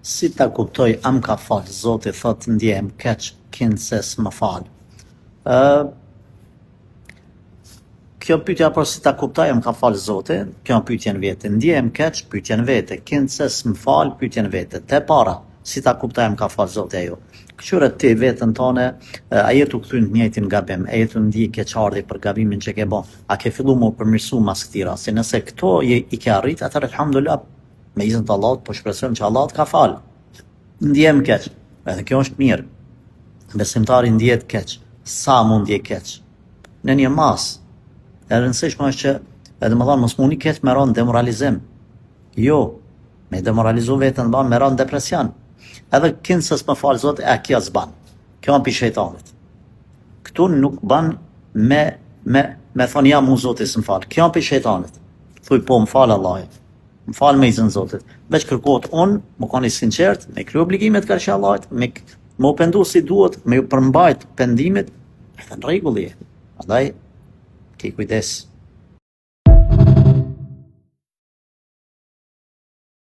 Si ta kuptoj am ka fal, Zoti thot ndjehem keq, kin se s'më fal. Kjo pyetja për si ta kuptoj am ka fal Zoti, kjo pyetjen vete. Ndjehem keq, pyetjen vete. Kin se s'më fal, pyetjen vete. Te para, si ta kuptoj am ka fal Zoti ajo. Këqyre ti vetën tone, a jetu këthy në njëjtin gabim, a jetu ndi keqardhi për gabimin që ke bon, a ke fillu mu përmirësu mas këtij rasti. Nëse këto i ke arrit, atëherë alhamdulillah, me izin të Allahut, po shpresojmë që Allah të ka fal. Ndjem keq, edhe kjo është mirë. Besimtari ndjet keq, sa mund ndje keq. Në një mas, e rëndësishme është që, edhe më thonë, mos mundi keq me ron demoralizim. Jo, me demoralizu vetën ban me ron depresion. Edhe kinë se s'më falë Zotë, kjo s'ban. Kjo në pi shejtanit. Këtu nuk ban me thonë jam unë Zotë s'më falë. Kjo në pi shejtanit. Thuj po më falë Allahit. Më falë me izin Zotit. Veç kërkohet unë, më koni sinqert, me kry obligimet kërshë Allahit, me u pendu si duhet, me u përmbajt pendimit, edhe në rregull je. Andaj, ki kujdes.